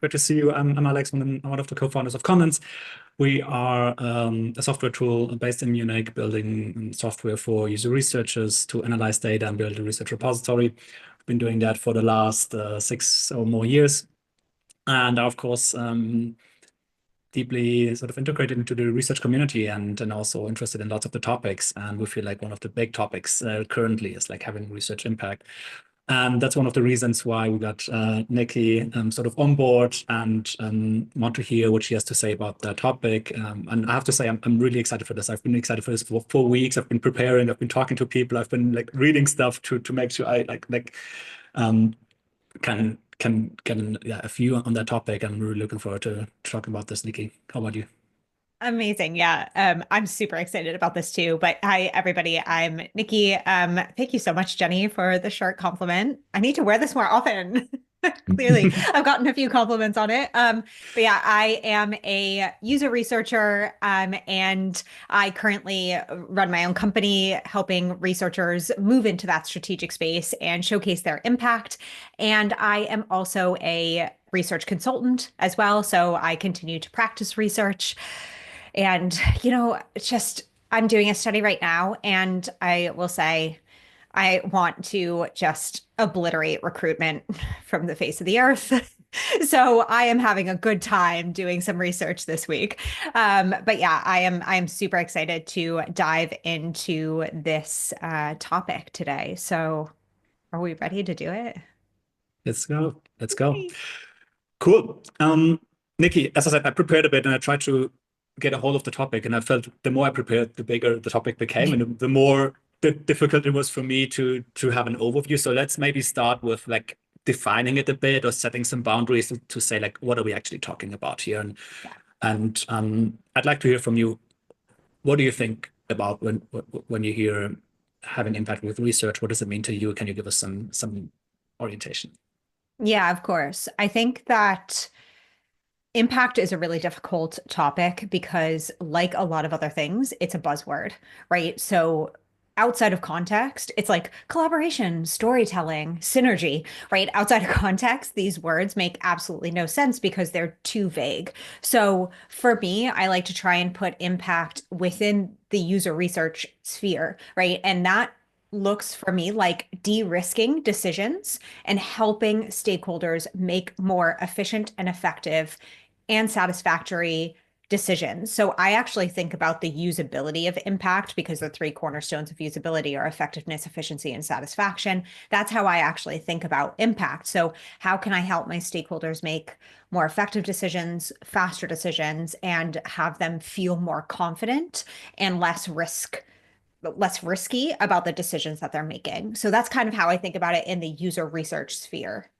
Great to see you. I'm Alex. I'm one of the co-founders of Commons. We are a software tool based in Munich, building software for user researchers to analyze data and build a research repository. We've been doing that for the last 6 or more years, and are, of course, deeply sort of integrated into the research community and also interested in lots of the topics. And we feel like one of the big topics currently is like having research impact. And that's one of the reasons why we got Nikki sort of on board and want to hear what she has to say about the topic. And I have to say, I'm really excited for this. I've been excited for this for 4 weeks. I've been preparing. I've been talking to people. I've been like reading stuff to make sure I um, can get a view on that topic. I'm really looking forward to talking about this, Nikki. How about you? Amazing. Yeah. I'm super excited about this too. But hi, everybody. I'm Nikki. Thank you so much, Jenny, for the short compliment. I need to wear this more often. Clearly, I've gotten a few compliments on it. But yeah, I am a user researcher, and I currently run my own company, helping researchers move into that strategic space and showcase their impact. And I am also a research consultant as well. So I continue to practice research. And, it's just I'm doing a study right now, and I will say I want to just obliterate recruitment from the face of the earth. So I am having a good time doing some research this week. But yeah, I am super excited to dive into this topic today. So are we ready to do it? Let's go. Let's go. Cool. Nikki, as I said, I prepared a bit and I tried to get a hold of the topic. And I felt the more I prepared, the bigger the topic became, and the more difficult it was for me to have an overview. So let's maybe start with like defining it a bit or setting some boundaries to say like what are we actually talking about here? Yeah. And I'd like to hear from you. What do you think about when you hear having impact with research? What does it mean to you? Can you give us some orientation? Yeah, of course. I think that impact is a really difficult topic because, like a lot of other things, it's a buzzword, right? So, outside of context, it's like collaboration, storytelling, synergy, right? Outside of context, these words make absolutely no sense because they're too vague. So, for me, I like to try and put impact within the user research sphere, right? And that looks for me like de-risking decisions and helping stakeholders make more efficient and effective and satisfactory decisions. So I actually think about the usability of impact because the three cornerstones of usability are effectiveness, efficiency, and satisfaction. That's how I actually think about impact. So how can I help my stakeholders make more effective decisions, faster decisions, and have them feel more confident and less risky about the decisions that they're making. So that's kind of how I think about it in the user research sphere.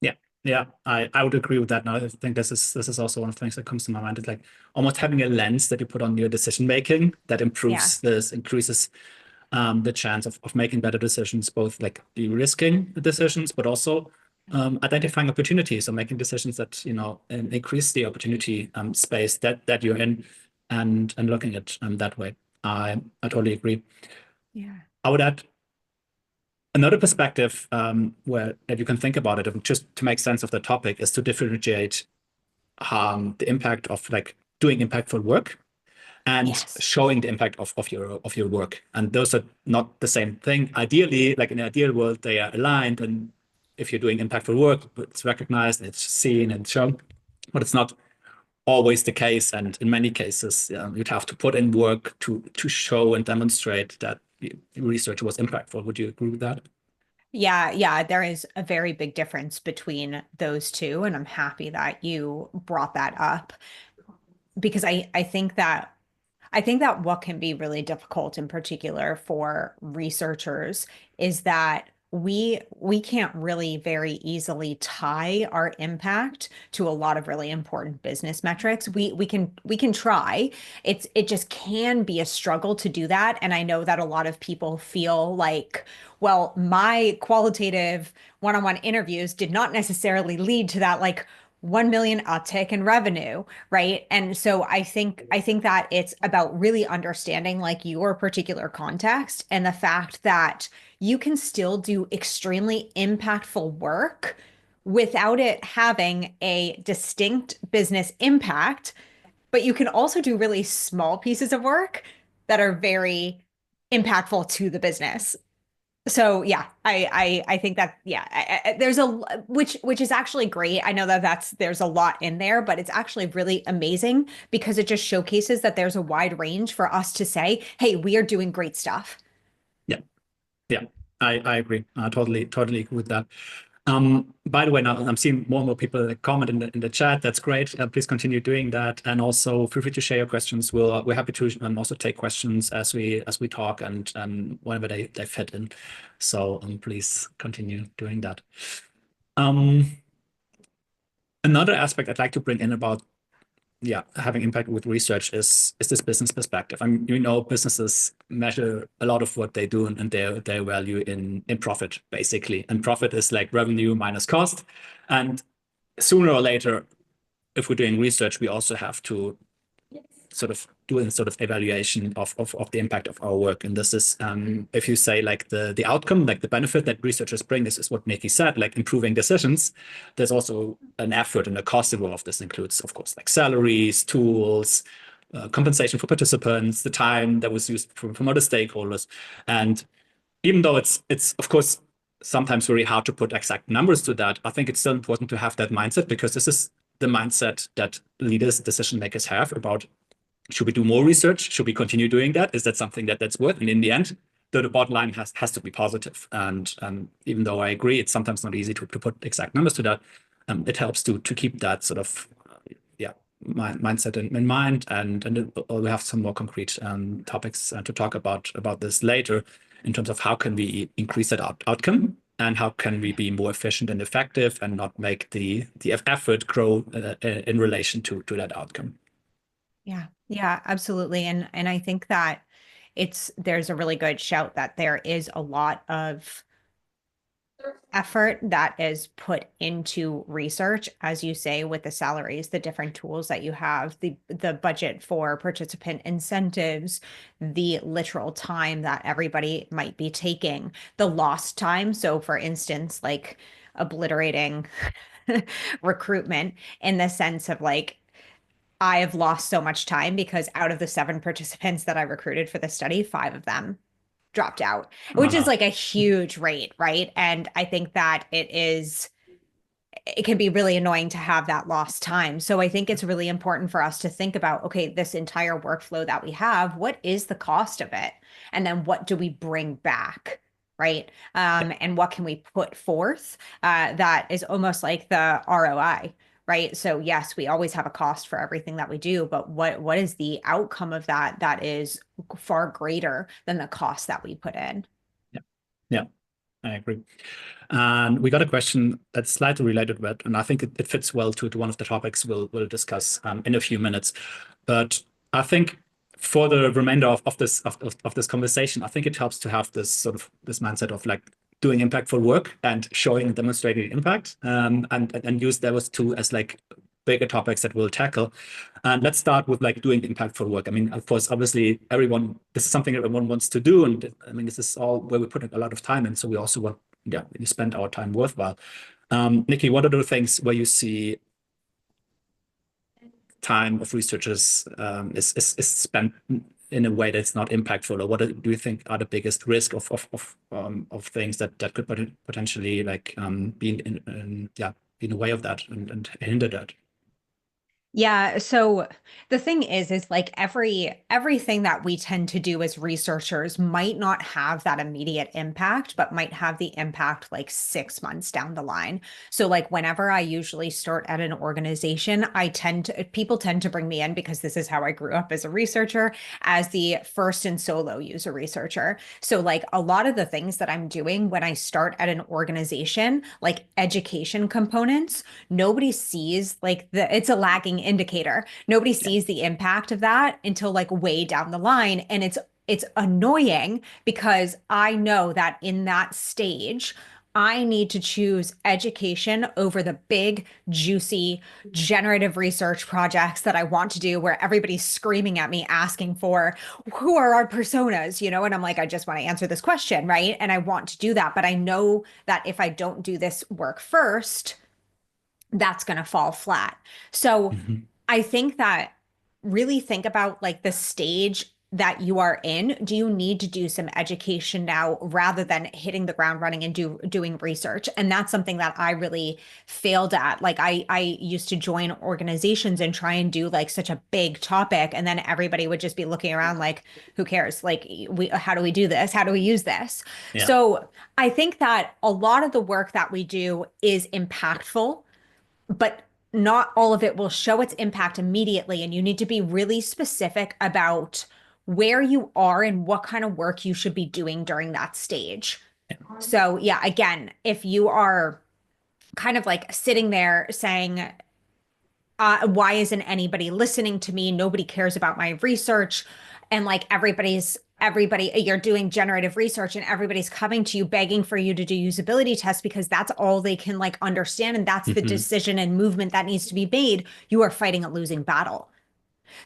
Yeah, yeah, I would agree with that. Now, I think this is also one of the things that comes to my mind. It's like almost having a lens that you put on your decision making that Yeah. improves this, increases the chance of making better decisions, both like de-risking the decisions, but also identifying opportunities or making decisions that increase the opportunity space that you're in, and looking at that way. I totally agree. Yeah. I would add another perspective where that you can think about it, just to make sense of the topic, is to differentiate the impact of like doing impactful work and Yes. showing the impact of your work. And those are not the same thing. Ideally, like in the ideal world, they are aligned. And if you're doing impactful work, it's recognized, it's seen and shown. But it's not always the case. And in many cases, you'd have to put in work to show and demonstrate that the research was impactful. Would you agree with that? Yeah, yeah, there is a very big difference between those two, and I'm happy that you brought that up because I think that what can be really difficult in particular for researchers is that we can't really very easily tie our impact to a lot of really important business metrics. We can try. It just can be a struggle to do that. And I know that a lot of people feel like, well, my qualitative one-on-one interviews did not necessarily lead to that like 1 million uptick in revenue, right? And so I think that it's about really understanding like your particular context and the fact that you can still do extremely impactful work without it having a distinct business impact, but you can also do really small pieces of work that are very impactful to the business. So yeah, I think that yeah, there's a which is actually great. I know that there's a lot in there, but it's actually really amazing because it just showcases that there's a wide range for us to say, hey, we are doing great stuff. Yeah, yeah, I agree. Totally agree with that. By the way, now I'm seeing more and more people comment in the chat. That's great. Please continue doing that, and also feel free to share your questions. We're happy to also take questions as we talk and whenever they fit in. So please continue doing that. Another aspect I'd like to bring in about having impact with research is this business perspective. I mean, businesses measure a lot of what they do and their value in profit, basically. And profit is like revenue minus cost. And sooner or later, if we're doing research, we also have to sort of do a sort of evaluation of the impact of our work. And this is, if you say like the outcome, like the benefit that researchers bring, this is what Nikki said, like improving decisions. There's also an effort and a cost involved. This includes, of course, like salaries, tools, compensation for participants, the time that was used from other stakeholders. And even though it's of course sometimes very hard to put exact numbers to that, I think it's still important to have that mindset, because this is the mindset that leaders, decision makers have about, should we do more research? Should we continue doing that? Is that something that's worth? And in the end, the bottom line has to be positive. And even though I agree, it's sometimes not easy to put exact numbers to that, it helps to keep that sort of mindset in mind. And we have some more concrete topics to talk about this later, in terms of how can we increase that outcome, and how can we be more efficient and effective and not make the effort grow in relation to that outcome. Yeah, yeah, absolutely. And I think that there's a really good shout that there is a lot of effort that is put into research, as you say, with the salaries, the different tools that you have, the budget for participant incentives, the literal time that everybody might be taking, the lost time. So for instance, like obliterating recruitment in the sense of like, I have lost so much time because out of the 7 participants that I recruited for the study, 5 of them dropped out, which is like a huge rate, right? And I think that it can be really annoying to have that lost time. So I think it's really important for us to think about, okay, this entire workflow that we have, what is the cost of it? And then what do we bring back? Right. And what can we put forth that is almost like the ROI, right? So yes, we always have a cost for everything that we do, but what is the outcome of that is far greater than the cost that we put in? Yeah, I agree. And we got a question that's slightly related to that, and I think it fits well to one of the topics we'll discuss in a few minutes. But I think for the remainder of this conversation, I think it helps to have this sort of this mindset of like doing impactful work and showing and demonstrating impact, and use those two as like bigger topics that we'll tackle. And let's start with like doing impactful work. I mean, of course, obviously, this is something everyone wants to do, and I mean, this is all where we put a lot of time in. So we also want, we spend our time worthwhile. Nikki, what are the things where you see time of researchers is spent in a way that's not impactful, or what do you think are the biggest risk of things that could potentially like be in the way of that and hinder that? Yeah, so the thing is like everything that we tend to do as researchers might not have that immediate impact, but might have the impact like 6 months down the line. So like whenever I usually start at an organization, people tend to bring me in, because this is how I grew up as a researcher, as the first and solo user researcher. So like a lot of the things that I'm doing when I start at an organization, like education components, nobody sees like it's a lagging indicator. Nobody sees the impact of that until like way down the line. And it's annoying, because I know that in that stage, I need to choose education over the big, juicy, generative research projects that I want to do, where everybody's screaming at me asking for who are our personas, and I'm like, I just want to answer this question, right? And I want to do that. But I know that if I don't do this work first, that's going to fall flat. So Mhm. I think that really think about like the stage that you are in. Do you need to do some education now rather than hitting the ground running and doing research? And that's something that I really failed at. Like I used to join organizations and try and do like such a big topic, and then everybody would just be looking around like, who cares? Like how do we do this? How do we use this? Yeah. So I think that a lot of the work that we do is impactful, but not all of it will show its impact immediately. And you need to be really specific about where you are and what kind of work you should be doing during that stage. So, yeah, again, if you are kind of like sitting there saying, why isn't anybody listening to me? Nobody cares about my research. And like everybody, you're doing generative research and everybody's coming to you begging for you to do usability tests because that's all they can like understand. And that's the Mhm. decision and movement that needs to be made. You are fighting a losing battle.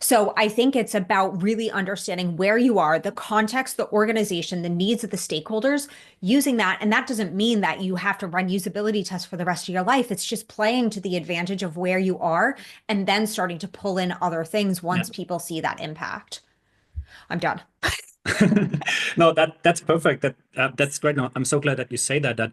So I think it's about really understanding where you are, the context, the organization, the needs of the stakeholders, using that. And that doesn't mean that you have to run usability tests for the rest of your life. It's just playing to the advantage of where you are and then starting to pull in other things Yeah. once people see that impact. I'm done. No, that's perfect. That's great. No, I'm so glad that you say that.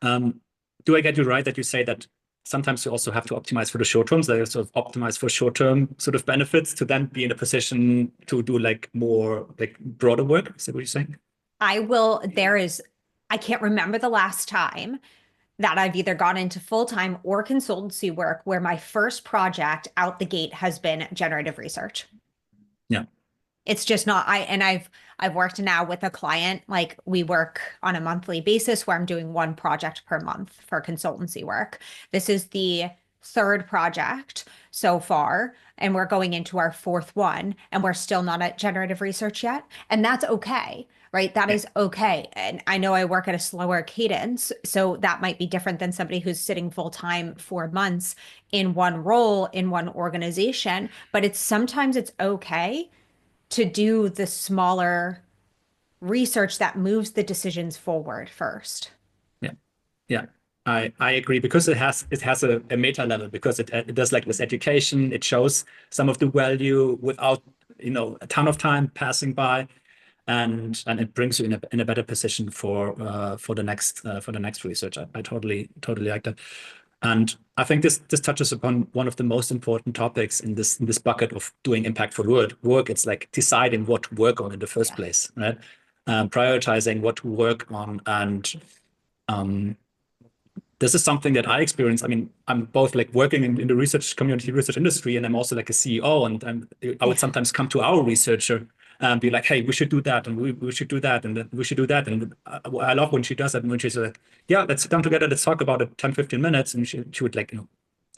Um, do I get you right that you say that sometimes you also have to optimize for the short term, so you sort of optimize for short term sort of benefits to then be in a position to do like more like broader work? Is that what you're saying? I can't remember the last time that I've either gone into full-time or consultancy work where my first project out the gate has been generative research. Yeah. It's just not I've worked now with a client, like we work on a monthly basis where I'm doing one project per month for consultancy work. This is the third project so far, and we're going into our fourth one, and we're still not at generative research yet. And that's okay, right? That Yeah. is okay. And I know I work at a slower cadence, so that might be different than somebody who's sitting full time for months in one role in one organization, but sometimes it's okay to do the smaller research that moves the decisions forward first. Yeah. Yeah. I agree because it has a meta level because it does like this education. It shows some of the value without a ton of time passing by, and it brings you in a better position for the next research. I totally like that. And I think this touches upon one of the most important topics in this bucket of doing impactful work. It's like deciding what to work on in the first Yeah. place, right? Prioritizing what to work on, and um, this is something that I experience. I mean, I'm both like working in the research community, research industry, and I'm also like a CEO. And I would Yeah. sometimes come to our researcher and be like, "Hey, we should do that, and we should do that, and we should do that." And I love when she does that, and when she's like, "Yeah, let's sit down together, let's talk about it 10, 15 minutes," and she would like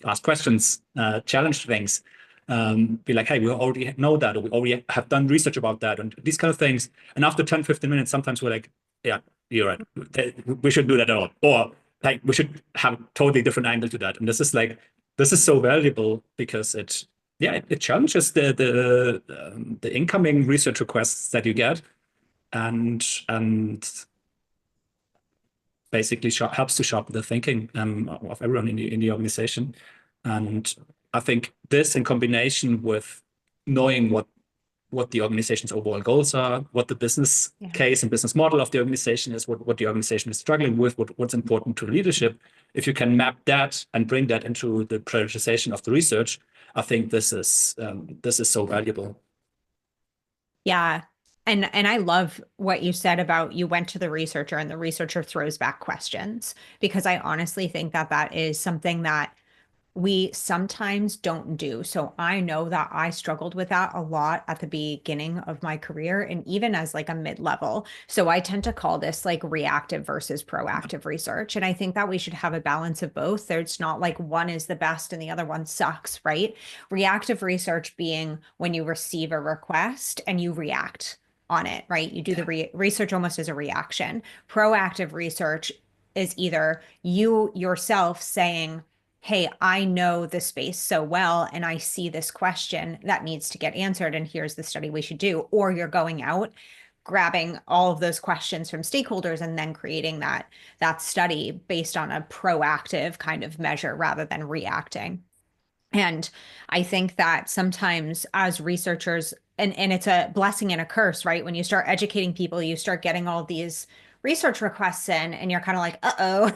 ask questions, challenge things, be like, "Hey, we already know that, or we already have done research about that," and these kind of things. And after 10, 15 minutes, sometimes we're like, "Yeah, you're right. We should do that at all," or like we should have a totally different angle to that. And this is so valuable because it challenges the incoming research requests that you get, and basically helps to sharpen the thinking of everyone in the organization. And I think this in combination with knowing what the organization's overall goals are, what the business Yeah. case and business model of the organization is, what the organization is struggling with, what's important to leadership. If you can map that and bring that into the prioritization of the research, I think this is so valuable. Yeah. And I love what you said about you went to the researcher and the researcher throws back questions, because I honestly think that that is something that we sometimes don't do. So I know that I struggled with that a lot at the beginning of my career and even as like a mid-level. So I tend to call this like reactive versus proactive research. And I think that we should have a balance of both. There's not like one is the best and the other one sucks, right? Reactive research being when you receive a request and you react on it, right? You do the research almost as a reaction. Proactive research is either you yourself saying, hey, I know the space so well, and I see this question that needs to get answered, and here's the study we should do. Or you're going out grabbing all of those questions from stakeholders and then creating that study based on a proactive kind of measure rather than reacting. And I think that sometimes as researchers, and it's a blessing and a curse, right? When you start educating people, you start getting all these research requests in, and you're kind of like, uh-oh,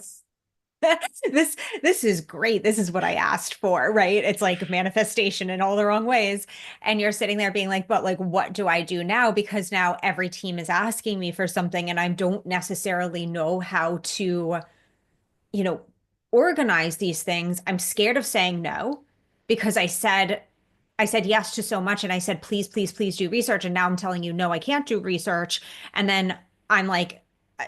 this is great. This is what I asked for, right? It's like manifestation in all the wrong ways. And you're sitting there being like, but like, what do I do now? Because now every team is asking me for something, and I don't necessarily know how to, you know, organize these things. I'm scared of saying no because I said yes to so much, and I said, please, please, please do research. And now I'm telling you, no, I can't do research. And then I'm like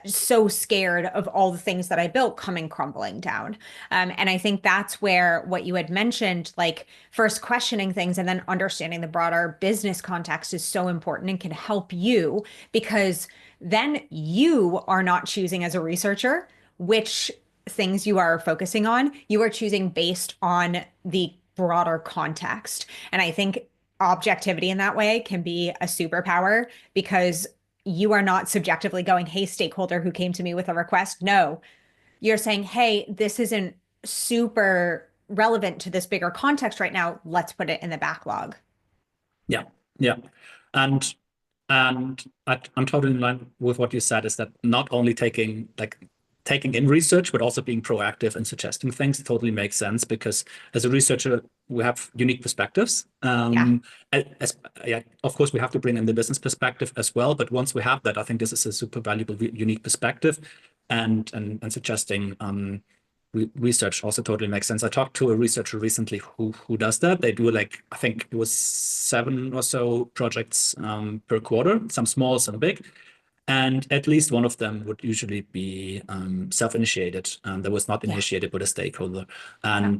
so scared of all the things that I built coming crumbling down. And I think that's where what you had mentioned, like first questioning things and then understanding the broader business context is so important and can help you, because then you are not choosing as a researcher which things you are focusing on. You are choosing based on the broader context. And I think objectivity in that way can be a superpower, because you are not subjectively going, hey, stakeholder who came to me with a request. No, you're saying, hey, this isn't super relevant to this bigger context right now. Let's put it in the backlog. Yeah, yeah. And I'm totally in line with what you said, is that not only taking in research, but also being proactive and suggesting things totally makes sense, because as a researcher, we have unique perspectives. Yeah. Yeah, of course, we have to bring in the business perspective as well. But once we have that, I think this is a super valuable, unique perspective, and suggesting research also totally makes sense. I talked to a researcher recently who does that. They do like, I think it was 7 or so projects per quarter, some small, some big. And at least one of them would usually be self-initiated, that was not initiated with a stakeholder. And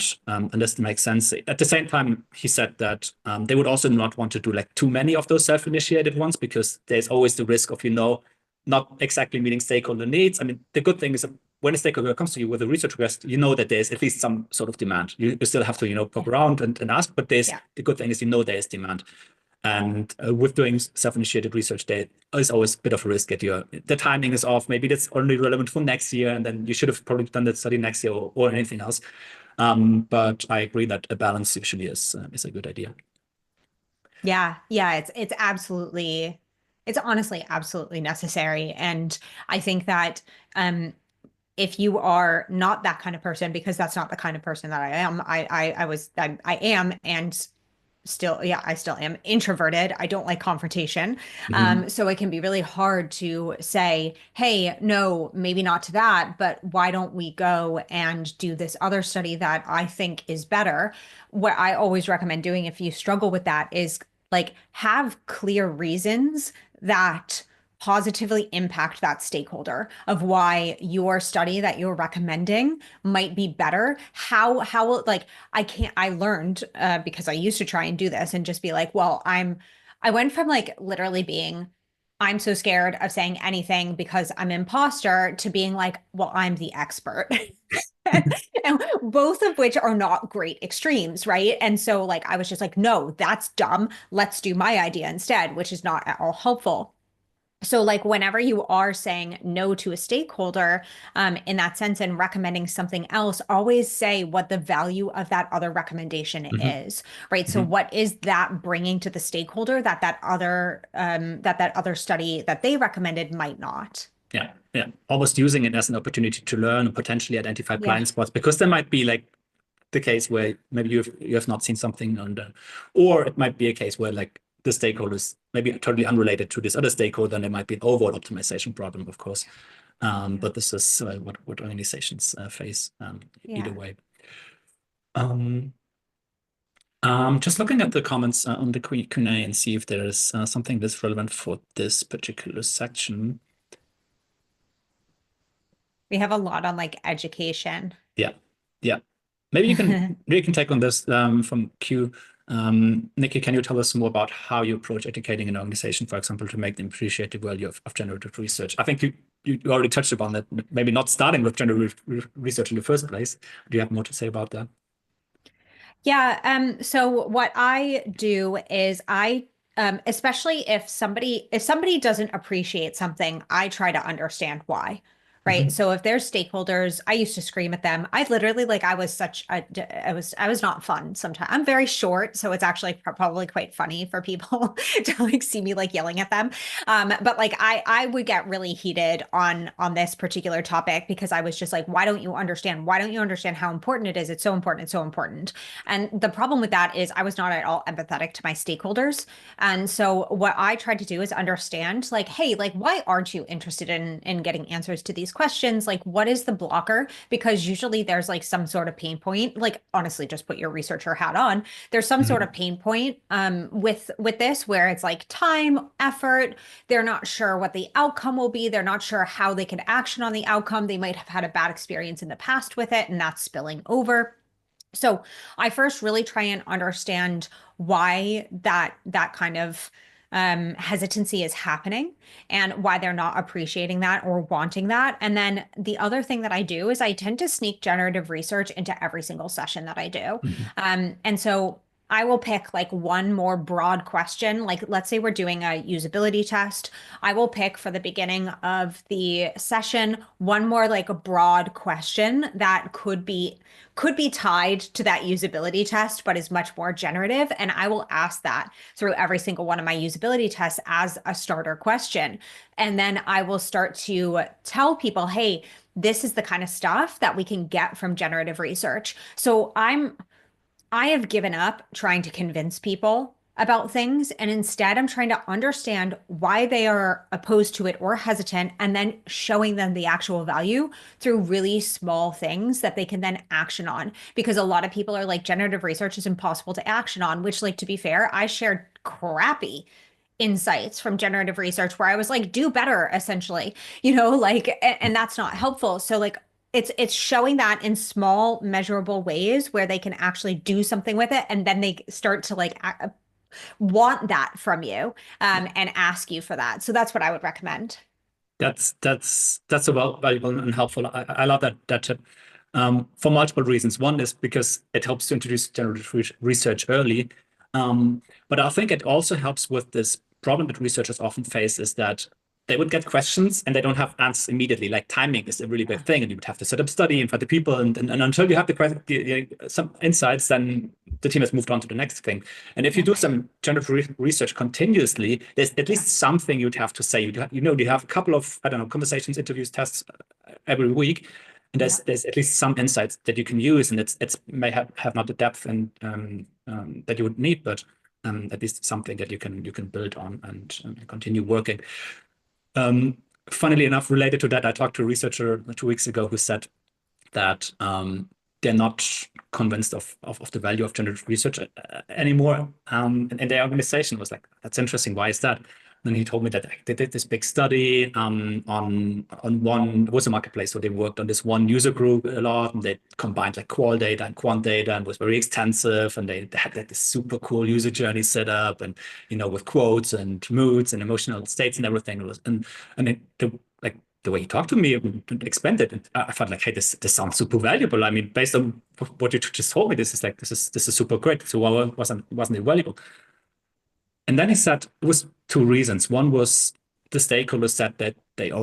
this makes sense. At the same time, he said that they would also not want to do like too many of those self-initiated ones, because there's always the risk of, not exactly meeting stakeholder needs. I mean, the good thing is that when a stakeholder comes to you with a research request, you know that there's at least some sort of demand. You still have to, poke around and ask, but the good thing is, there is demand. And with doing self-initiated research, there is always a bit of a risk that the timing is off. Maybe that's only relevant for next year, and then you should have probably done that study next year, or anything else. But I agree that a balance usually is a good idea. Yeah, yeah, it's honestly absolutely necessary. And I think that if you are not that kind of person, because that's not the kind of person that I am, I am, and still, yeah, I still am introverted. I don't like confrontation. So it can be really hard to say, hey, no, maybe not to that, but why don't we go and do this other study that I think is better? What I always recommend doing if you struggle with that is like have clear reasons that positively impact that stakeholder of why your study that you're recommending might be better. How like I learned because I used to try and do this and just be like, well, I went from like literally being I'm so scared of saying anything because I'm imposter to being like, well, I'm the expert. And both of which are not great extremes, right? And so like I was just like, no, that's dumb. Let's do my idea instead, which is not at all helpful. So like whenever you are saying no to a stakeholder, in that sense and recommending something else, always say what the value of that other recommendation is, right? So what is that bringing to the stakeholder that that other study that they recommended might not? Yeah, yeah. Almost using it as an opportunity to learn and potentially identify blind spots, because there might be like the case where maybe you have not seen something or it might be a case where like the stakeholders maybe totally unrelated to this other stakeholder, and there might be an overall optimization problem, of course. But this is what organizations face either way. Just looking at the comments on the Q&A and see if there is something that's relevant for this particular section. We have a lot on like education. Yeah, yeah. Maybe you can take on this from Q. Nikki, can you tell us more about how you approach educating an organization, for example, to make them appreciate the value of generative research? I think you already touched upon that, maybe not starting with generative research in the first place. Do you have more to say about that? Yeah, so what I do is I especially if somebody doesn't appreciate something, I try to understand why. Right. Mhm. So if there's stakeholders, I used to scream at them. I literally like I was such a I was not fun sometimes. I'm very short, so it's actually probably quite funny for people to like see me like yelling at them. But like I would get really heated on this particular topic because I was just like, why don't you understand? Why don't you understand how important it is? It's so important. It's so important. And the problem with that is I was not at all empathetic to my stakeholders. And so what I tried to do is understand like, hey, like why aren't you interested in getting answers to these questions? Like what is the blocker? Because usually there's like some sort of pain point. Like honestly, just put your researcher hat on. There's some sort of Mhm. pain point with this where it's like time, effort. They're not sure what the outcome will be. They're not sure how they can action on the outcome. They might have had a bad experience in the past with it, and that's spilling over. So I first really try and understand why that kind of hesitancy is happening and why they're not appreciating that or wanting that. And then the other thing that I do is I tend to sneak generative research into every single session that I do. Mhm. And so I will pick like one more broad question. Like, let's say we're doing a usability test. I will pick for the beginning of the session one more like a broad question that could be tied to that usability test, but is much more generative. And I will ask that through every single one of my usability tests as a starter question. And then I will start to tell people, hey, this is the kind of stuff that we can get from generative research. So I have given up trying to convince people about things. And instead, I'm trying to understand why they are opposed to it or hesitant, and then showing them the actual value through really small things that they can then action on. Because a lot of people are like, generative research is impossible to action on, which, like, to be fair, I shared crappy insights from generative research where I was like, do better, essentially, like, and that's not helpful. So, like, it's showing that in small measurable ways where they can actually do something with it, and then they start to like want that from you and ask you for that. So that's what I would recommend. That's a valuable and helpful. I love that tip for multiple reasons. One is because it helps to introduce generative research early, but I think it also helps with this problem that researchers often face is that they would get questions and they don't have answers immediately. Like timing is a really big thing, and you would have to set up study and find the people, and until you have some insights, then the team has moved on to the next thing. And if you Yeah. do some generative research continuously, there's at least something you'd have to say. You have a couple of, I don't know, conversations, interviews, tests every week, and Yeah. there's at least some insights that you can use, and it's may have not the depth and that you would need, but at least something that you can build on and continue working. Um, Funnily enough, related to that, I talked to a researcher 2 weeks ago who said that they're not convinced of the value of generative research anymore. And their organization was like, that's interesting. Why is that? And he told me that they did this big study on one, it was a marketplace. So they worked on this one user group a lot, and they combined like qual data and quant data, and was very extensive. And they had like this super cool user journey set up, and with quotes and moods and emotional states and everything. It was and like the way he talked to me and explained it, and I felt like, hey, this sounds super valuable. I mean, based on what you just told me, this is super great. So why wasn't it valuable? And then he said it was two reasons. One was the stakeholders said that there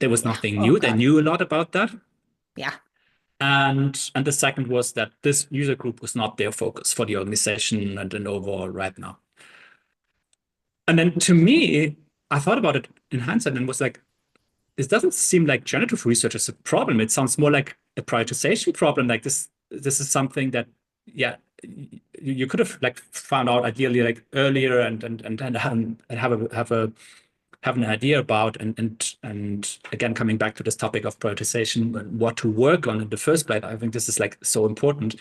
was Yeah. nothing Oh new. They God. knew a lot about that. Yeah. And the second was that this user group was not their focus for the organization and overall right now. And then to me, I thought about it in hindsight and was like, this doesn't seem like generative research is a problem. It sounds more like a prioritization problem. Like this is something that, yeah, you could have like found out ideally like earlier and have an idea about and again coming back to this topic of prioritization and what to work on in the first place. I think this is like so important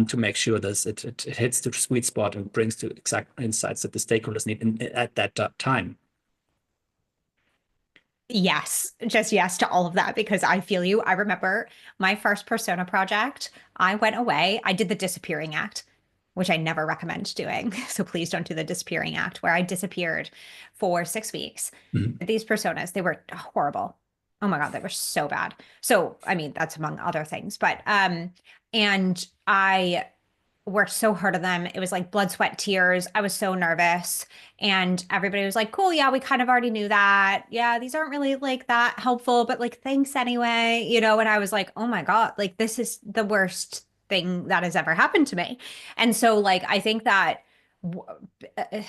to make sure that it hits the sweet spot and brings the exact insights that the stakeholders need at that time. Yes, just yes to all of that because I feel you. I remember my first persona project. I went away. I did the disappearing act, which I never recommend doing. So please don't do the disappearing act where I disappeared for 6 weeks. Mhm. These personas, they were horrible. Oh my God, they were so bad. So, I mean, that's among other things, but and I worked so hard on them. It was like blood, sweat, tears. I was so nervous. And everybody was like, cool, yeah, we kind of already knew that. Yeah, these aren't really like that helpful, but like thanks anyway, you know, and I was like, oh my God, like this is the worst thing that has ever happened to me. And so like I think that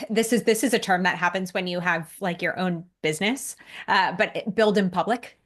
this is a term that happens when you have like your own business, but build in public.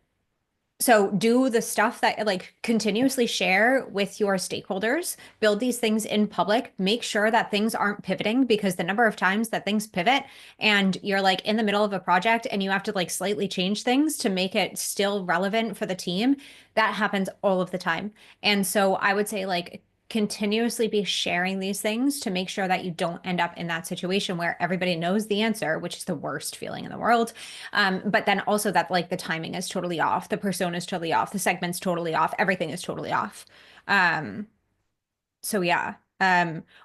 So do the stuff that like continuously share with your stakeholders, build these things in public, make sure that things aren't pivoting because the number of times that things pivot and you're like in the middle of a project and you have to like slightly change things to make it still relevant for the team, that happens all of the time. And so I would say like continuously be sharing these things to make sure that you don't end up in that situation where everybody knows the answer, which is the worst feeling in the world. But then also that like the timing is totally off, the persona is totally off, the segment's totally off, everything is totally off. Um, so yeah,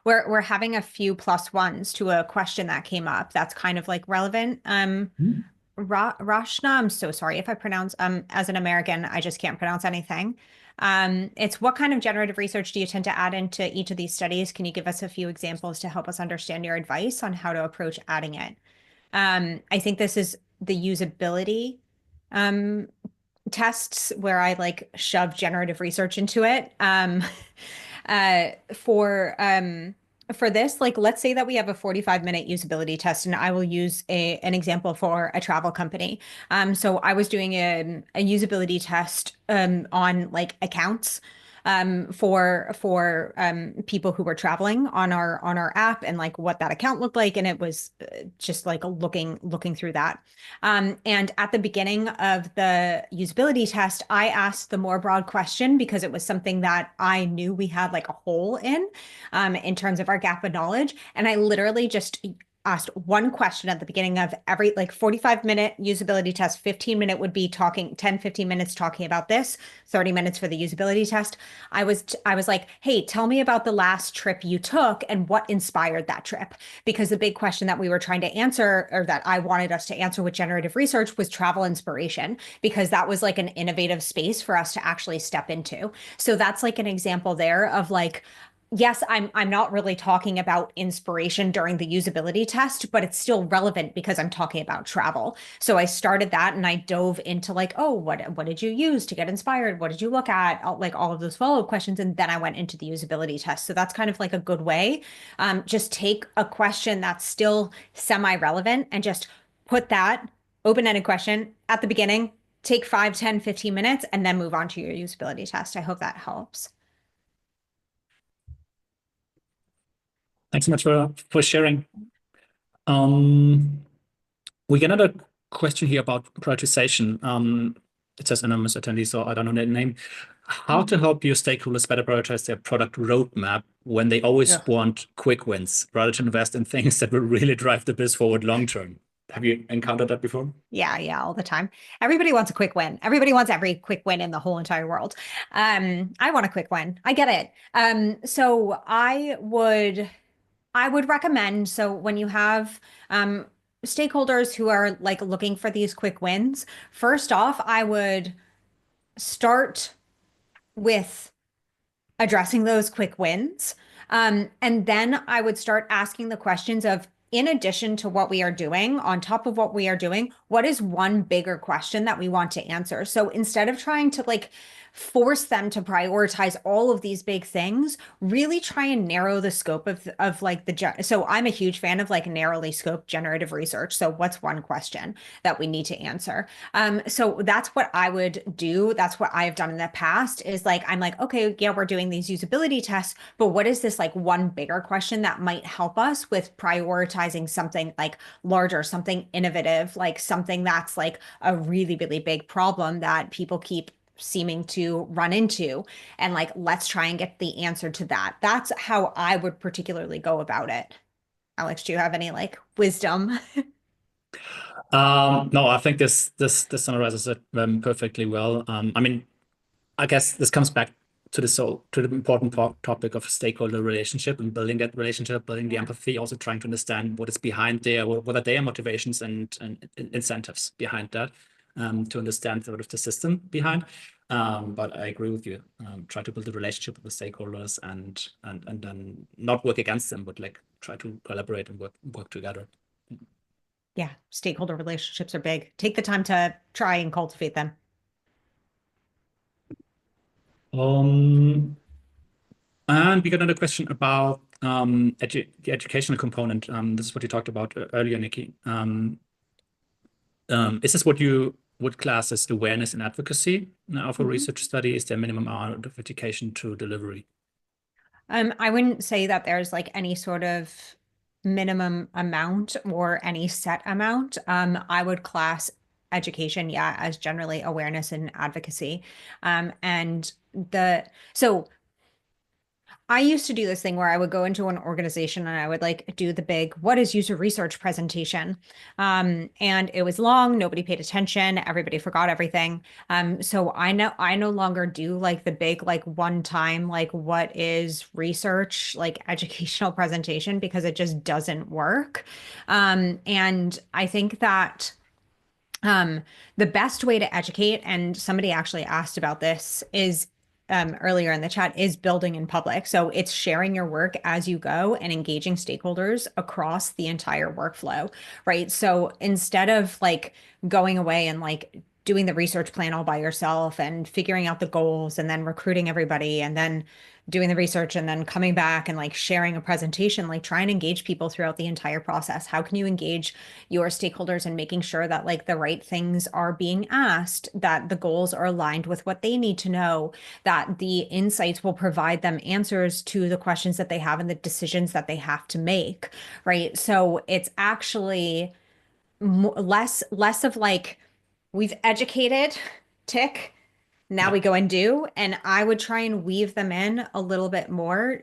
we're having a few plus ones to a question that came up that's kind of like relevant. Rashna, I'm so sorry if I pronounce as an American, I just can't pronounce anything. It's what kind of generative research do you tend to add into each of these studies? Can you give us a few examples to help us understand your advice on how to approach adding it? I think this is the usability um, tests where I like shove generative research into it. Uh, for um, for this, like let's say that we have a 45-minute usability test, and I will use an example for a travel company. So I was doing a usability test on like accounts for people who were traveling on our app and like what that account looked like, and it was just like looking through that. And at the beginning of the usability test, I asked the more broad question because it was something that I knew we had like a hole in terms of our gap of knowledge. And I literally just asked one question at the beginning of every like 45-minute usability test. 15-minute would be talking, 10, 15 minutes talking about this, 30 minutes for the usability test. I was like, hey, tell me about the last trip you took and what inspired that trip. Because the big question that we were trying to answer, or that I wanted us to answer with generative research, was travel inspiration, because that was like an innovative space for us to actually step into. So that's like an example there of like, yes, I'm not really talking about inspiration during the usability test, but it's still relevant because I'm talking about travel. So I started that and I dove into like, oh, what did you use to get inspired? What did you look at? Like all of those follow-up questions. And then I went into the usability test. So that's kind of like a good way. Just take a question that's still semi-relevant and just put that open-ended question at the beginning, take 5, 10, 15 minutes, and then move on to your usability test. I hope that helps. Thanks so much for sharing. We get another question here about prioritization. It says anonymous attendee, so I don't know the name. How to help your stakeholders better prioritize their product roadmap when they always want quick wins rather to invest in things that will really drive the biz forward long term? Have you encountered that before? Yeah, all the time. Everybody wants a quick win. Everybody wants every quick win in the whole entire world. I want a quick win. I get it. So I would recommend, so when you have stakeholders who are like looking for these quick wins, first off, I would start with addressing those quick wins. And then I would start asking the questions of, in addition to what we are doing, on top of what we are doing, what is one bigger question that we want to answer? So instead of trying to like force them to prioritize all of these big things, really try and narrow the scope of like so I'm a huge fan of like narrowly scoped generative research. So what's one question that we need to answer? So that's what I would do. That's what I've done in the past is like, I'm like, okay, yeah, we're doing these usability tests, but what is this like one bigger question that might help us with prioritizing something like larger, something innovative, like something that's like a really, really big problem that people keep seeming to run into, and like let's try and get the answer to that. That's how I would particularly go about it. Alex, do you have any like wisdom? No, I think this summarizes it perfectly well. I mean, I guess this comes back to the important topic of stakeholder relationship and building that relationship, building the empathy, also trying to understand what is behind there, what are their motivations and incentives behind that, to understand sort of the system behind. But I agree with you. Try to build a relationship with the stakeholders and then not work against them, but like try to collaborate and work together. Yeah, stakeholder relationships are big. Take the time to try and cultivate them. Um, and we got another question about the educational component. This is what you talked about earlier, Nikki. Is this what you would class as awareness and advocacy of a research study? Is there a minimum amount of education to delivery? I wouldn't say that there's like any sort of minimum amount or any set amount. I would class education, yeah, as generally awareness and advocacy. And so I used to do this thing where I would go into an organization and I would like do the big what is user research presentation. And it was long, nobody paid attention, everybody forgot everything. So I no longer do like the big like one time like what is research like educational presentation because it just doesn't work. And I think that um, the best way to educate, and somebody actually asked about this, is earlier in the chat, is building in public. So it's sharing your work as you go and engaging stakeholders across the entire workflow, right? So instead of like going away and like doing the research plan all by yourself and figuring out the goals and then recruiting everybody and then doing the research and then coming back and like sharing a presentation, like try and engage people throughout the entire process. How can you engage your stakeholders and making sure that like the right things are being asked, that the goals are aligned with what they need to know, that the insights will provide them answers to the questions that they have and the decisions that they have to make, right? So it's actually less of like we've educated, tick, now Yeah. we go and do. And I would try and weave them in a little bit more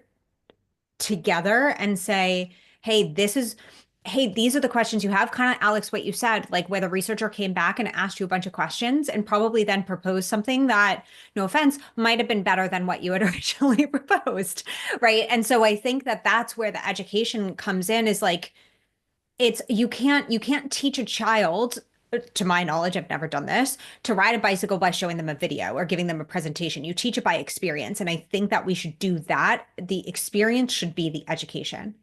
together and say, hey, these are the questions you have. Kind of, Alex, what you said, like where the researcher came back and asked you a bunch of questions and probably then proposed something that, no offense, might have been better than what you had originally proposed. Right. And so I think that that's where the education comes in is like, you can't teach a child, to my knowledge, I've never done this, to ride a bicycle by showing them a video or giving them a presentation. You teach it by experience. And I think that we should do that. The experience should be the education.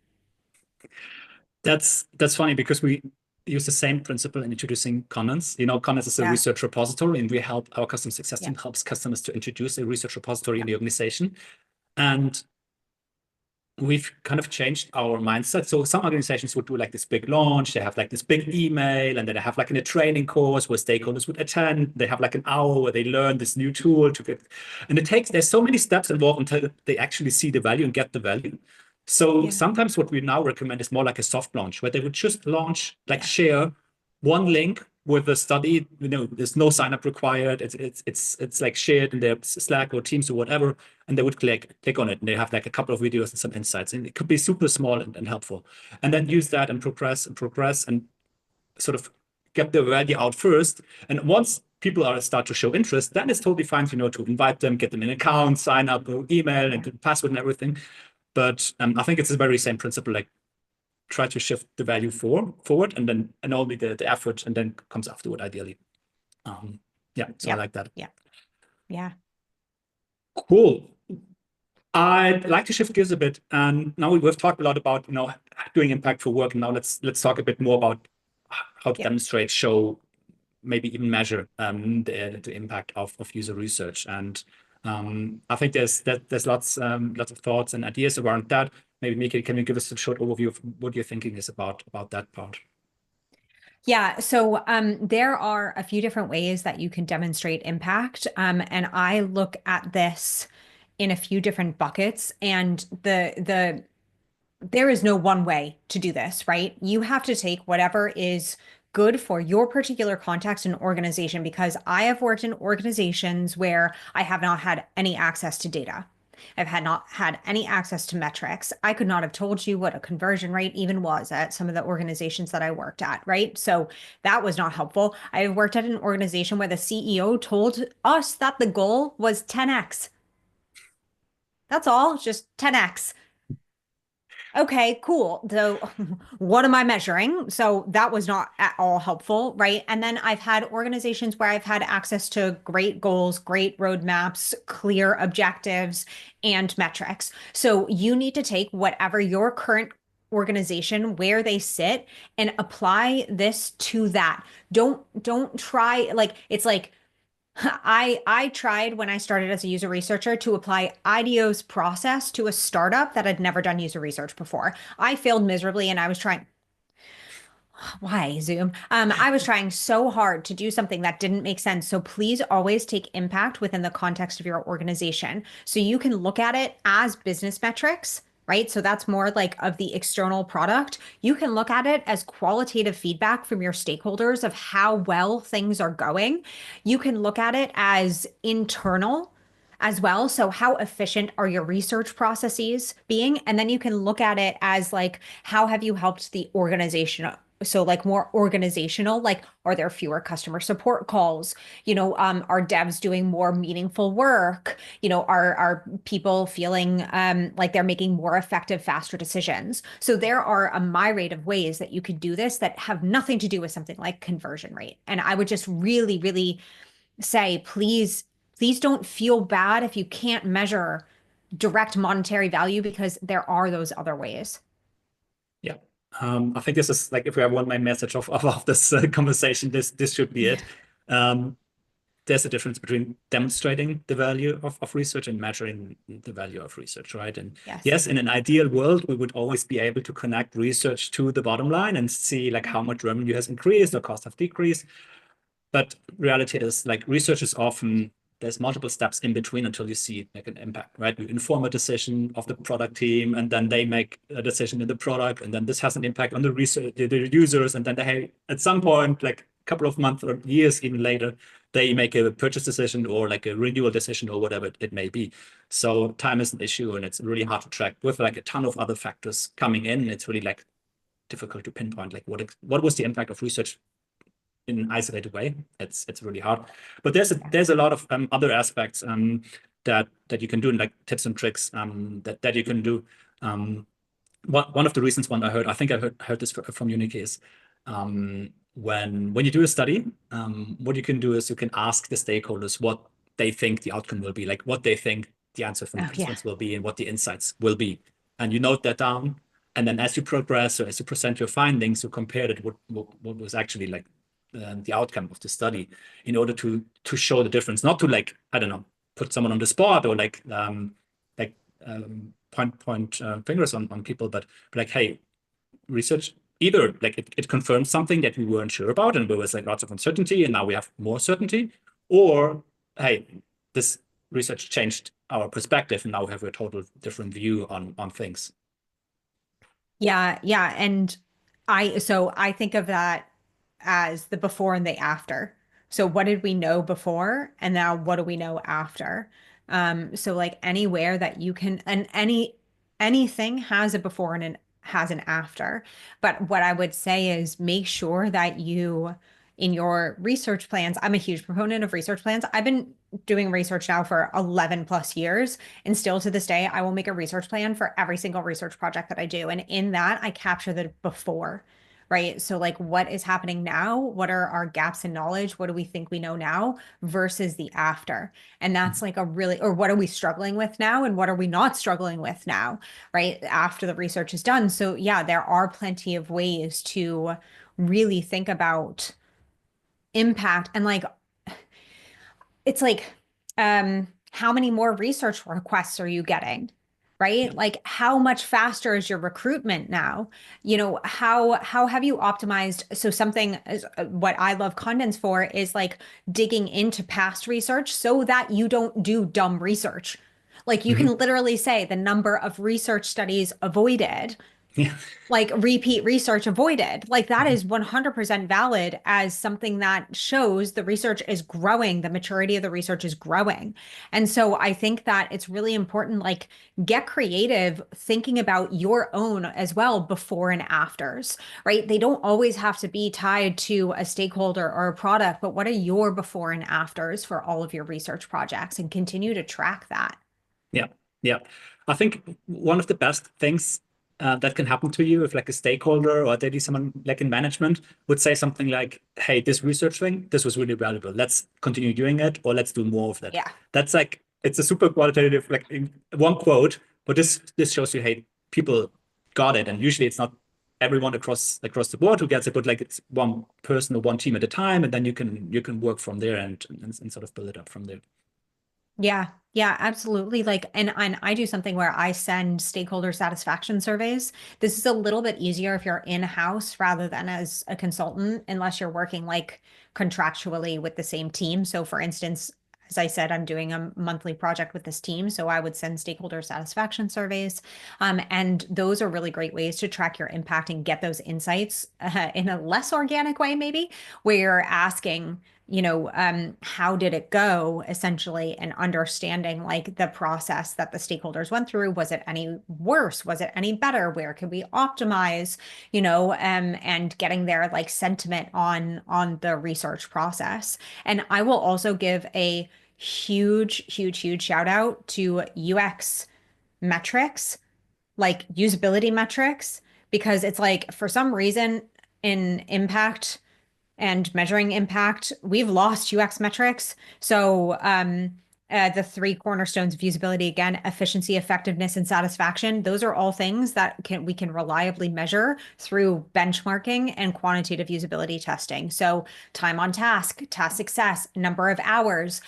That's funny because we use the same principle in introducing Commons. You know, Commons is a Yeah. research repository, and we help our customer success Yeah. team helps customers to introduce a research repository Yeah. in the organization. And we've kind of changed our mindset. So some organizations would do like this big launch, they have like this big email, and then they have like in a training course where stakeholders would attend. They have like an hour where they learn this new tool to get, and there's so many steps involved until they actually see the value and get the value. So Yeah. sometimes what we now recommend is more like a soft launch where they would just launch, like Yeah. share one link with the study. You know, there's no sign up required. It's like shared in their Slack or Teams or whatever, and they would click on it, and they have like a couple of videos and some insights, and it could be super small and helpful, and then use that and progress and sort of get the value out first. And once people are start to show interest, then it's totally fine, you know, to invite them, get them an account, sign up, email, Yeah. and password and everything. But I think it's the very same principle, like try to shift the value forward, and only the effort, and then comes afterward, ideally. Yeah, so I Yeah. like that. Yeah. Yeah. Cool. I'd like to shift gears a bit, and now we've talked a lot about doing impactful work, and now let's talk a bit more about how to Yeah. demonstrate, show, maybe even measure the impact of user research. And I think there's lots of thoughts and ideas around that. Maybe Miki, can you give us a short overview of what your thinking is about that part? Yeah, so there are a few different ways that you can demonstrate impact. And I look at this in a few different buckets. And there is no one way to do this, right? You have to take whatever is good for your particular context and organization, because I have worked in organizations where I have not had any access to data. I've had not had any access to metrics. I could not have told you what a conversion rate even was at some of the organizations that I worked at, right? So that was not helpful. I worked at an organization where the CEO told us that the goal was 10x. That's all, just 10x. Okay, cool. So, what am I measuring? So, that was not at all helpful, right? And then I've had organizations where I've had access to great goals, great roadmaps, clear objectives, and metrics. So, you need to take whatever your current organization where they sit and apply this to that. Don't try like it's like I tried when I started as a user researcher to apply IDEO's process to a startup that had never done user research before. I failed miserably and I was trying, why Zoom? I was trying so hard to do something that didn't make sense. So please always take impact within the context of your organization. So you can look at it as business metrics, right? So that's more like of the external product. You can look at it as qualitative feedback from your stakeholders of how well things are going. You can look at it as internal as well. So how efficient are your research processes being? And then you can look at it as like, how have you helped the organization? So like more organizational, like are there fewer customer support calls? Are devs doing more meaningful work? Are people feeling like they're making more effective, faster decisions? So there are a myriad of ways that you could do this that have nothing to do with something like conversion rate. And I would just really, really say, please don't feel bad if you can't measure direct monetary value because there are those other ways. Yeah. I think this is like, if we have one main message of this conversation, this should be it. There's a difference between demonstrating the value of research and measuring the value of research, right? And Yes. yes, in an ideal world, we would always be able to connect research to the bottom line and see like how much revenue has increased or cost have decreased. But reality is like research is often, there's multiple steps in between until you see like an impact, right? You inform a decision of the product team, and then they make a decision in the product, and then this has an impact on the research, the users, and then they, at some point, like a couple of months or years even later, they make a purchase decision or like a renewal decision or whatever it may be. So time is an issue, and it's really hard to track with like a ton of other factors coming in. It's really like difficult to pinpoint like what was the impact of research in an isolated way. It's really hard. But there's a lot of other aspects that you can do, and like tips and tricks that you can do. One of the reasons I think I heard this from Unique is when you do a study, what you can do is you can ask the stakeholders what they think the outcome will be, like what they think the answer from the Oh, yeah. participants will be and what the insights will be. And you note that down. And then as you progress or as you present your findings, you compare it what was actually like the outcome of the study in order to show the difference, not to like, I don't know, put someone on the spot or like point fingers on people, but like, hey, research either like it confirms something that we weren't sure about and there was like lots of uncertainty and now we have more certainty, or hey, this research changed our perspective and now we have a total different view on things. Yeah, yeah. And I think of that as the before and the after. So what did we know before? And now what do we know after? So like anywhere that you can, and anything has a before and has an after. But what I would say is make sure that you, in your research plans, I'm a huge proponent of research plans. I've been doing research now for 11 plus years. And still to this day, I will make a research plan for every single research project that I do. And in that, I capture the before, right? So, like, what is happening now? What are our gaps in knowledge? What do we think we know now versus the after? And that's like a really, or what are we struggling with now? And what are we not struggling with now, right? After the research is done. So, yeah, there are plenty of ways to really think about impact and like it's like how many more research requests are you getting, right? Yeah. Like how much faster is your recruitment now? How have you optimized? So something is what I love Condens for is like digging into past research so that you don't do dumb research. Like you can literally say the number of research studies avoided, Yeah. like repeat research avoided. Like that is 100% valid as something that shows the research is growing, the maturity of the research is growing. And so I think that it's really important, like get creative thinking about your own as well before and afters, right? They don't always have to be tied to a stakeholder or a product, but what are your before and afters for all of your research projects and continue to track that. Yeah. Yeah. I think one of the best things that can happen to you if like a stakeholder or maybe someone like in management would say something like, hey, this research thing, this was really valuable. Let's continue doing it, or let's do more of that. Yeah. That's like, it's a super qualitative, like in one quote, but this shows you, hey, people got it. And usually it's not everyone across the board who gets it, but like it's one person or one team at a time, and then you can work from there and sort of build it up from there. Yeah, yeah, absolutely. Like, and I do something where I send stakeholder satisfaction surveys. This is a little bit easier if you're in-house rather than as a consultant, unless you're working like contractually with the same team. So for instance, as I said, I'm doing a monthly project with this team, so I would send stakeholder satisfaction surveys. And those are really great ways to track your impact and get those insights in a less organic way, maybe, where you're asking, how did it go, essentially, and understanding like the process that the stakeholders went through. Was it any worse? Was it any better? Where could we optimize? And getting their like sentiment on the research process. And I will also give a huge shout out to UX metrics, like usability metrics, because it's like for some reason in impact and measuring impact, we've lost UX metrics. So the three cornerstones of usability, again, efficiency, effectiveness, and satisfaction. Those are all things that we can reliably measure through benchmarking and quantitative usability testing. So time on task success, number of hours,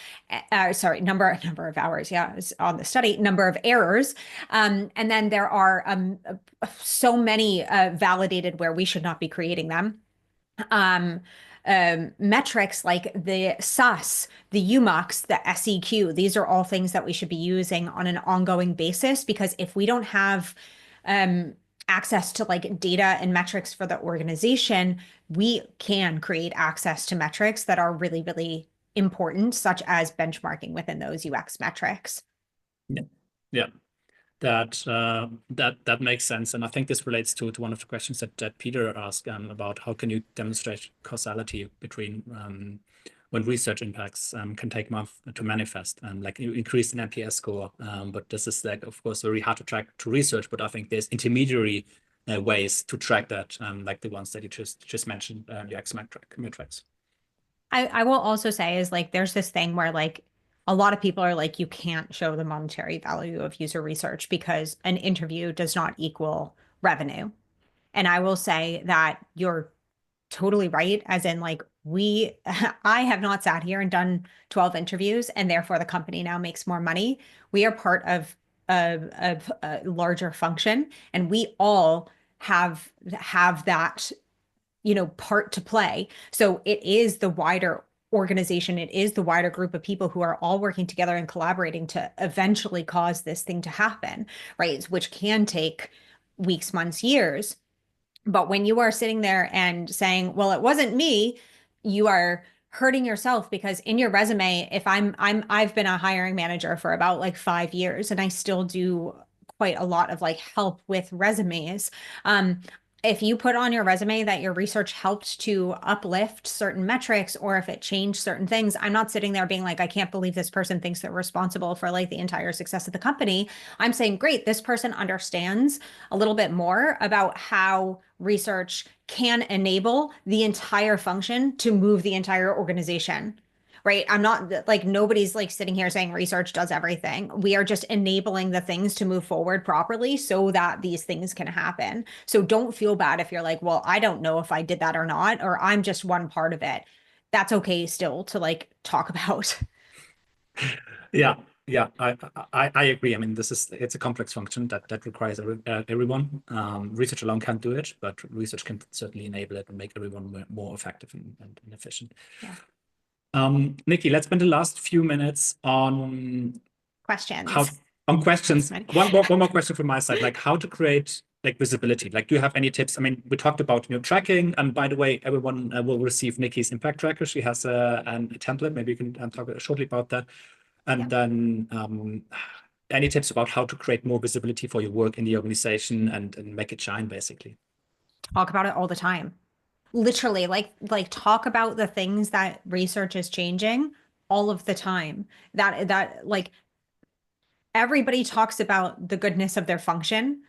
number of hours, yeah, on the study, number of errors. And then there are so many validated where we should not be creating them. Metrics like the SAS, the UMAX, the SEQ, these are all things that we should be using on an ongoing basis, because if we don't have access to like data and metrics for the organization, we can create access to metrics that are really, really important, such as benchmarking within those UX metrics. Yeah. Yeah. That makes sense, and I think this relates to one of the questions that Peter asked about how can you demonstrate causality between when research impacts can take months to manifest, like you increase an NPS score, but this is like of course very hard to track to research. But I think there's intermediary ways to track that, like the ones that you just mentioned, UX metrics. I will also say is like there's this thing where like a lot of people are like, you can't show the monetary value of user research because an interview does not equal revenue. And I will say that you're totally right, as in like I have not sat here and done 12 interviews and therefore the company now makes more money. We are part of a larger function, and we all have that part to play. So it is the wider organization, it is the wider group of people who are all working together and collaborating to eventually cause this thing to happen, right? Which can take weeks, months, years. But when you are sitting there and saying, well, it wasn't me, you are hurting yourself, because in your resume, if I've been a hiring manager for about like 5 years, and I still do quite a lot of like help with resumes. If you put on your resume that your research helped to uplift certain metrics, or if it changed certain things, I'm not sitting there being like, I can't believe this person thinks they're responsible for like the entire success of the company. I'm saying, great, this person understands a little bit more about how research can enable the entire function to move the entire organization. Right. I'm not like, nobody's like sitting here saying research does everything. We are just enabling the things to move forward properly so that these things can happen. So don't feel bad if you're like, well, I don't know if I did that or not, or I'm just one part of it. That's okay still to like talk about. Yeah, yeah, I agree. I mean, it's a complex function that requires everyone. Research alone can't do it, but research can certainly enable it and make everyone more effective and efficient. Yeah. Nikki, let's spend the last few minutes on Questions. questions. One more question from my side, like how to create like visibility. Like, do you have any tips? I mean, we talked about tracking, and by the way, everyone will receive Nikki's impact tracker. She has a template. Maybe you can talk shortly about that. And then any tips about how to create more visibility for your work in the organization and make it shine, basically? Talk about it all the time. Literally, like talk about the things that research is changing all of the time. That like everybody talks about the goodness of their function,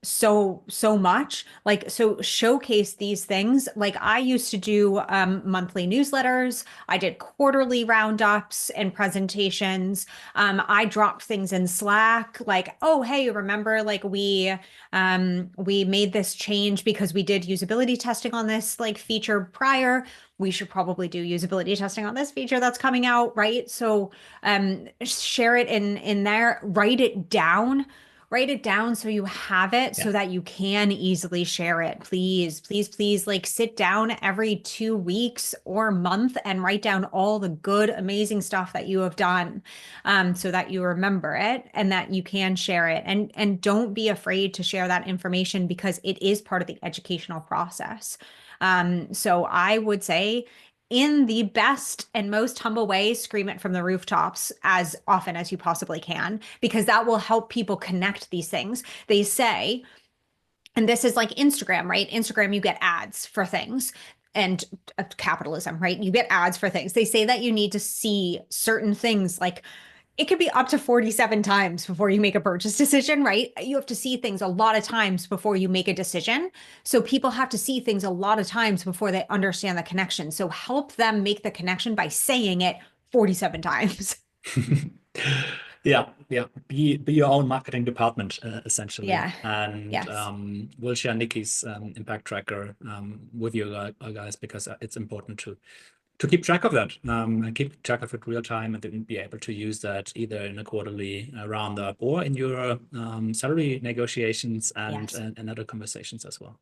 so much. Like, so showcase these things. Like, I used to do monthly newsletters. I did quarterly roundups and presentations. I dropped things in Slack, like, oh, hey, remember, like, we made this change because we did usability testing on this like feature prior. We should probably do usability testing on this feature that's coming out, right? So share it in there, write it down so you have it Yeah. so that you can easily share it. Please, please, please, like, sit down every 2 weeks or month and write down all the good, amazing stuff that you have done, so that you remember it and that you can share it. And don't be afraid to share that information because it is part of the educational process. So I would say, in the best and most humble way, scream it from the rooftops as often as you possibly can, because that will help people connect these things. They say, and this is like Instagram, right? Instagram, you get ads for things, and capitalism, right? You get ads for things. They say that you need to see certain things, like it could be up to 47 times before you make a purchase decision, right? You have to see things a lot of times before you make a decision. So people have to see things a lot of times before they understand the connection. So help them make the connection by saying it 47 times. Yeah, yeah. Be your own marketing department, essentially. Yeah. And Yes. we'll share Nikki's impact tracker with you guys, because it's important to keep track of that, and keep track of it real time, and then be able to use that either in a quarterly roundup or in your salary negotiations and, Yes. and other conversations as well.